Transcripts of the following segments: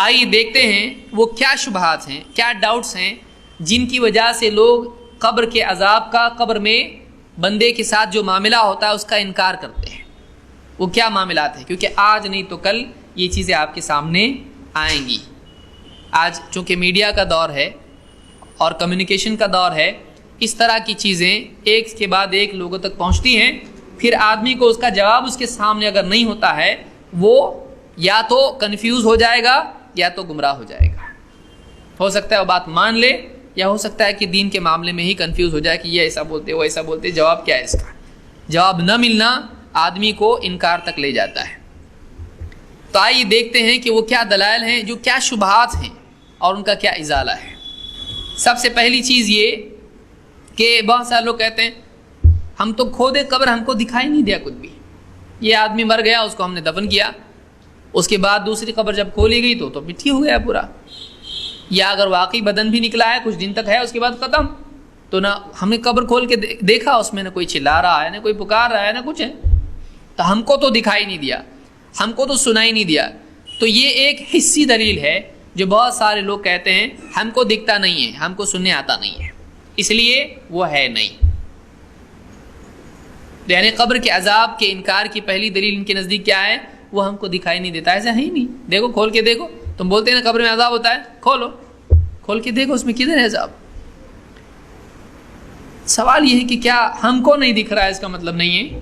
آئیے دیکھتے ہیں وہ کیا شبہات ہیں، کیا ڈاؤٹس ہیں جن کی وجہ سے لوگ قبر کے عذاب کا، قبر میں بندے کے ساتھ جو معاملہ ہوتا ہے اس کا انکار کرتے ہیں۔ وہ کیا معاملات ہیں؟ کیونکہ آج نہیں تو کل یہ چیزیں آپ کے سامنے آئیں گی۔ آج چونکہ میڈیا کا دور ہے اور کمیونیکیشن کا دور ہے، اس طرح کی چیزیں ایک کے بعد ایک لوگوں تک پہنچتی ہیں، پھر آدمی کو اس کا جواب اس کے سامنے اگر نہیں ہوتا ہے، وہ یا تو کنفیوز ہو جائے گا یا تو گمراہ ہو جائے گا۔ ہو سکتا ہے وہ بات مان لے، یا ہو سکتا ہے کہ دین کے معاملے میں ہی کنفیوز ہو جائے کہ یہ ایسا بولتے وہ ایسا بولتے، جواب کیا ہے اس کا؟ جواب نہ ملنا آدمی کو انکار تک لے جاتا ہے۔ تو آئیے دیکھتے ہیں کہ وہ کیا دلائل ہیں، جو کیا شبہات ہیں اور ان کا کیا ازالہ ہے۔ سب سے پہلی چیز یہ کہ بہت سارے لوگ کہتے ہیں ہم تو کھودے قبر، ہم کو دکھائی نہیں دیا کچھ بھی، یہ آدمی مر گیا، اس کو ہم نے دفن کیا، اس کے بعد دوسری قبر جب کھولی گئی تو مٹی ہو گیا پورا، یا اگر واقعی بدن بھی نکلا ہے کچھ دن تک ہے اس کے بعد ختم، تو نہ ہم نے قبر کھول کے دیکھا اس میں نہ کوئی چلا رہا ہے، نہ کوئی پکار رہا ہے، نہ کچھ ہے، تو ہم کو تو دکھائی نہیں دیا، ہم کو تو سنائی نہیں دیا۔ تو یہ ایک حصی دلیل ہے جو بہت سارے لوگ کہتے ہیں ہم کو دکھتا نہیں ہے، ہم کو سننے آتا نہیں ہے، اس لیے وہ ہے نہیں۔ یعنی قبر کے عذاب کے انکار کی پہلی دلیل ان کے نزدیک کیا ہے؟ وہ ہم کو دکھائی نہیں دیتا، ایسا ہے ہی نہیں، دیکھو کھول کے دیکھو، تم بولتے ہیں نا قبر میں عذاب ہوتا ہے، کھولو، کھول کے دیکھو اس میں کدھر ہے عذاب۔ سوال یہ ہے کہ کیا ہم کو نہیں دکھ رہا ہے، اس کا مطلب نہیں ہے،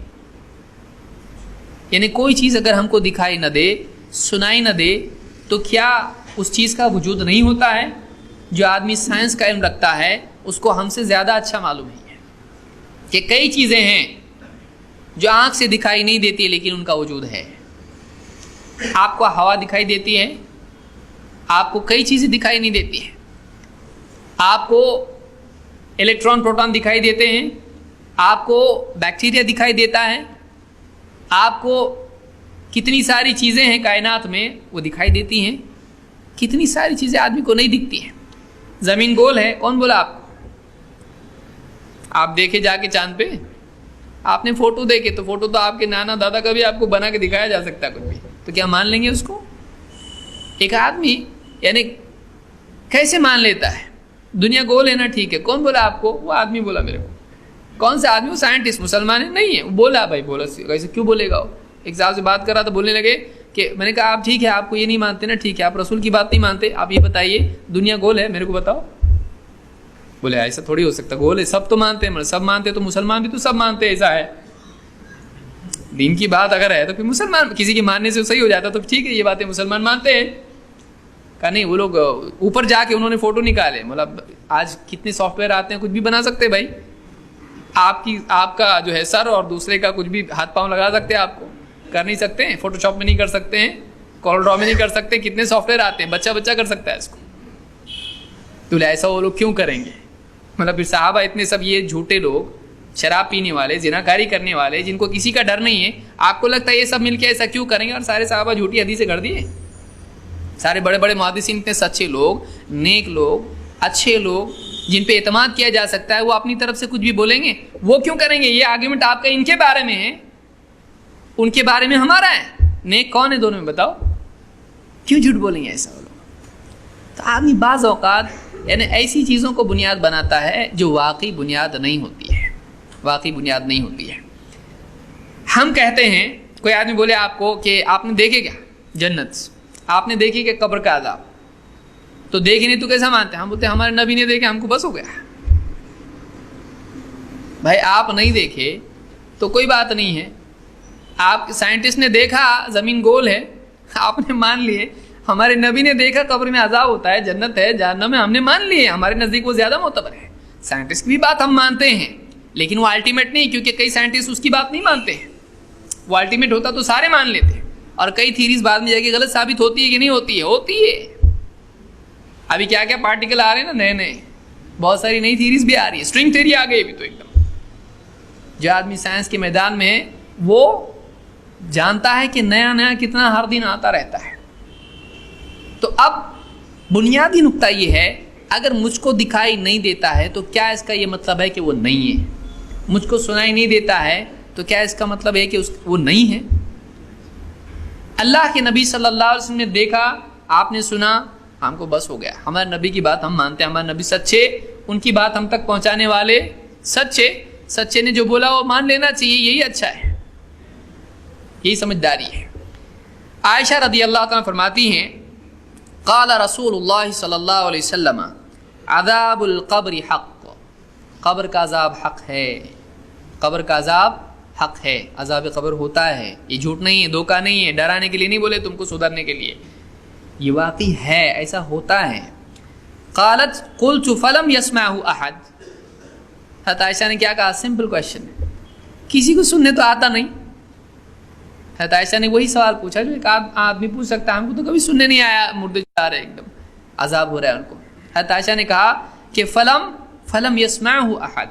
یعنی کوئی چیز اگر ہم کو دکھائی نہ دے، سنائی نہ دے، تو کیا اس چیز کا وجود نہیں ہوتا ہے؟ جو آدمی سائنس کا علم رکھتا ہے اس کو ہم سے زیادہ اچھا معلوم ہے کہ کئی چیزیں ہیں جو آنکھ سے دکھائی نہیں دیتی لیکن ان کا وجود ہے۔ آپ کو ہوا دکھائی دیتی ہے، آپ کو کئی چیزیں دکھائی نہیں دیتی ہیں، آپ کو الیکٹران پروٹون دکھائی دیتے ہیں، آپ کو بیکٹیریا دکھائی دیتا ہے، آپ کو کتنی ساری چیزیں ہیں کائنات میں وہ دکھائی دیتی ہیں، کتنی ساری چیزیں آدمی کو نہیں دکھتی ہیں۔ زمین گول ہے، کون بولا آپ کو؟ آپ دیکھے جا کے چاند پہ، آپ نے فوٹو دیکھے تو فوٹو تو آپ کے نانا دادا کا بھی آپ کو بنا کے دکھایا جا سکتا ہے کچھ بھی، تو کیا مان لیں گے اس کو؟ ایک آدمی یعنی کیسے مان لیتا ہے؟ دنیا گول ہے نا، ٹھیک ہے، کون بولا آپ کو؟ وہ آدمی بولا میرے کو۔ کون سا آدمی؟ وہ سائنٹسٹ، مسلمان ہے نہیں ہے، وہ بولا بھائی، بولا کیسے کیوں بولے گا؟ وہ ایک صاحب سے بات کر رہا تھا، بولنے لگے کہ میں نے کہا آپ ٹھیک ہے، آپ کو یہ نہیں مانتے نا، ٹھیک ہے، آپ رسول کی بات نہیں مانتے، آپ یہ بتائیے دنیا گول ہے، میرے کو بتاؤ۔ بولے ایسا تھوڑی ہو سکتا، گول ہے، سب تو مانتے ہیں، سب مانتے تو مسلمان بھی تو سب مانتے ہیں، ایسا ہے دین کی بات اگر ہے تو پھر مسلمان کسی کی ماننے سے صحیح ہو جاتا تو ٹھیک ہے، یہ باتیں مسلمان مانتے ہیں۔ کہا نہیں، وہ لوگ اوپر جا کے انہوں نے فوٹو نکالے، مطلب آج کتنے سافٹ ویئر آتے ہیں، کچھ بھی بنا سکتے ہیں بھائی، آپ کا جو ہے سر اور دوسرے کا کچھ بھی ہاتھ پاؤں لگا سکتے ہیں، آپ کو کر نہیں سکتے ہیں، فوٹو شاپ میں نہیں کر سکتے ہیں، کورل ڈرا میں نہیں کر سکتے، کتنے سافٹ ویئر آتے ہیں، بچہ کر سکتا ہے اس کو، تو ایسا وہ لوگ کیوں کریں گے؟ مطلب پھر صحابہ اتنے سب یہ جھوٹے لوگ، شراب پینے والے، زناکاری کرنے والے، جن کو کسی کا ڈر نہیں ہے، آپ کو لگتا ہے یہ سب مل کے ایسا کیوں کریں گے؟ اور سارے صحابہ جھوٹی حدیثیں کر دیے، سارے بڑے بڑے محدثین اتنے سچے لوگ، نیک لوگ، اچھے لوگ، جن پہ اعتماد کیا جا سکتا ہے، وہ اپنی طرف سے کچھ بھی بولیں گے؟ وہ کیوں کریں گے؟ یہ آرگیومنٹ آپ کا ان کے بارے میں ہے، ان کے بارے میں ہمارا ہے، نیک کون ہے دونوں میں بتاؤ؟ کیوں جھوٹ بولیں گے ایسا وہ لوگ؟ تو آدمی بعض اوقات یعنی ایسی چیزوں کو بنیاد بناتا ہے جو واقعی بنیاد نہیں ہوتی ہے، واقعی بنیاد نہیں ہوتی ہے۔ ہم کہتے ہیں، کوئی آدمی بولے آپ کو کہ آپ نے دیکھے کیا جنت، آپ نے دیکھی کہ قبر کا عذاب، تو دیکھے نہیں تو کیسا مانتے ہیں؟ ہم بولتے ہیں ہمارے نبی نے دیکھے، ہم کو بس ہو گیا۔ بھائی آپ نہیں دیکھے تو کوئی بات نہیں ہے، آپ سائنٹسٹ نے دیکھا زمین گول ہے، آپ نے مان لیے، ہمارے نبی نے دیکھا قبر میں عذاب ہوتا ہے، جنت ہے، جہنم ہے، ہم نے مان لیے، ہمارے نزدیک وہ زیادہ معتبر ہے۔ سائنٹسٹ کی بھی بات ہم مانتے ہیں، لیکن وہ الٹیمیٹ نہیں، کیونکہ کئی سائنٹسٹ اس کی بات نہیں مانتے ہیں، وہ الٹیمیٹ ہوتا تو سارے مان لیتے ہیں، اور کئی تھیریز بعد میں جا کے غلط ثابت ہوتی ہے کہ نہیں ہوتی ہے؟ ہوتی ہے۔ ابھی کیا کیا پارٹیکل آ رہے ہیں نا، نئے بہت ساری نئی تھیریز بھی آ رہی ہے، اسٹرنگ تھیوری آ گئی ابھی تو ایک دم۔ جو آدمی سائنس کے میدان میں ہے وہ جانتا ہے کہ نیا نیا کتنا ہر دن آتا رہتا ہے۔ تو اب بنیادی نقطہ یہ ہے، اگر مجھ کو دکھائی نہیں دیتا ہے تو کیا اس کا یہ مطلب ہے کہ وہ نہیں ہے؟ مجھ کو سنائی نہیں دیتا ہے تو کیا اس کا مطلب ہے کہ وہ نہیں ہے؟ اللہ کے نبی صلی اللہ علیہ وسلم نے دیکھا آپ نے سنا ہم کو بس ہو گیا, ہمارے نبی کی بات ہم مانتے ہیں, ہمارے نبی سچے, ان کی بات ہم تک پہنچانے والے سچے, سچے نے جو بولا وہ مان لینا چاہیے, یہی اچھا ہے, یہی سمجھداری ہے. عائشہ رضی اللہ تعالیٰ فرماتی ہیں قال رسول اللہ صلی اللہ علیہ وسلم عذاب القبر حق, قبر کا عذاب حق ہے, قبر کا عذاب حق ہے, عذاب قبر ہوتا ہے, یہ جھوٹ نہیں ہے, دھوکہ نہیں ہے, ڈرانے کے لیے نہیں بولے تم کو سدھرنے کے لیے, یہ واقعی ہے, ایسا ہوتا ہے. قالت قلت فلم يسمعه احد, حضرت عائشہ نے کیا کہا, سمپل کوشچن, کسی کو سننے تو آتا نہیں. حضرت عائشہ نے وہی سوال پوچھا جو ایک آدمی پوچھ سکتا ہے, ہم کو تو کبھی سننے نہیں آیا, مردے جا رہے ایک دم, عذاب ہو رہا ہے ان کو. حضرت عائشہ نے کہا کہ فلم يسمعه احد,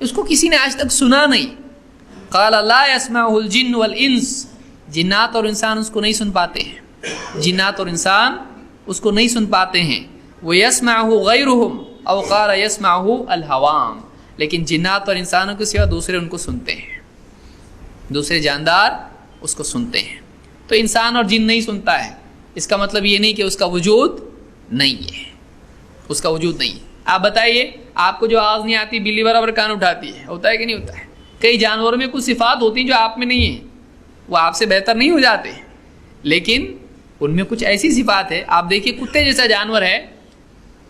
اس کو کسی نے آج تک سنا نہیں. قال لا يسمعه الجن والانس, جنات اور انسان اس کو نہیں سن پاتے ہیں, جنات اور انسان اس کو نہیں سن پاتے ہیں. ويسمعه غيرهم او قال يسمعه الهوام, لیکن جنات اور انسانوں کے سوا دوسرے ان کو سنتے ہیں, دوسرے جاندار اس کو سنتے ہیں. تو انسان اور جن نہیں سنتا ہے, اس کا مطلب یہ نہیں کہ اس کا وجود نہیں ہے, اس کا وجود نہیں ہے. آپ بتائیے, آپ کو جو آواز نہیں آتی بلی برابر کان اٹھاتی ہے, ہوتا ہے کہ نہیں ہوتا ہے؟ کئی جانوروں میں کچھ صفات ہوتی ہیں جو آپ میں نہیں ہیں, وہ آپ سے بہتر نہیں ہو جاتے, لیکن ان میں کچھ ایسی صفات ہے. آپ دیکھیے کتے جیسا جانور ہے,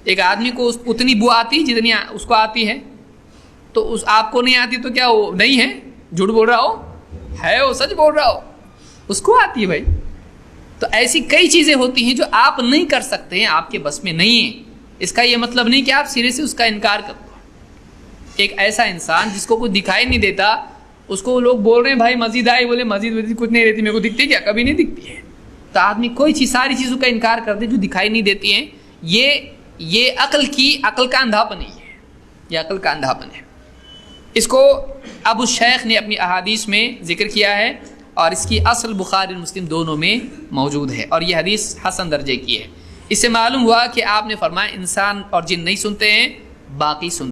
ایک آدمی کو اتنی بو آتی جتنی اس کو آتی ہے, تو اس آپ کو نہیں آتی تو کیا وہ نہیں ہے, جھوٹ بول رہا ہو, ہے وہ سچ بول رہا ہو, اس کو آتی ہے بھائی. تو ایسی کئی چیزیں ہوتی ہیں جو آپ نہیں کر سکتے ہیں, آپ کے بس میں نہیں ہیں. اس کا یہ مطلب نہیں کہ آپ سرے سے اس کا انکار کر دو. ایک ایسا انسان جس کو کچھ دکھائی نہیں دیتا, اس کو لوگ بول رہے ہیں بھائی مسجد آئی, بولے مسجد کچھ نہیں رہتی, میرے کو دکھتی کیا, کبھی نہیں دکھتی ہے. تو آدمی کوئی چیز, ساری چیزوں کا انکار کر دے جو دکھائی نہیں دیتی ہیں, یہ عقل کا اندھاپن ہے, یہ عقل کا اندھاپن ہے. اس کو ابو شیخ نے اپنی احادیث میں ذکر کیا ہے, اور اس کی اصل بخاری اور مسلم دونوں میں موجود ہے, اور یہ حدیث حسن درجے کی ہے. اس سے معلوم ہوا کہ آپ نے فرمایا انسان اور جن نہیں سنتے ہیں, باقی سنتے ہیں.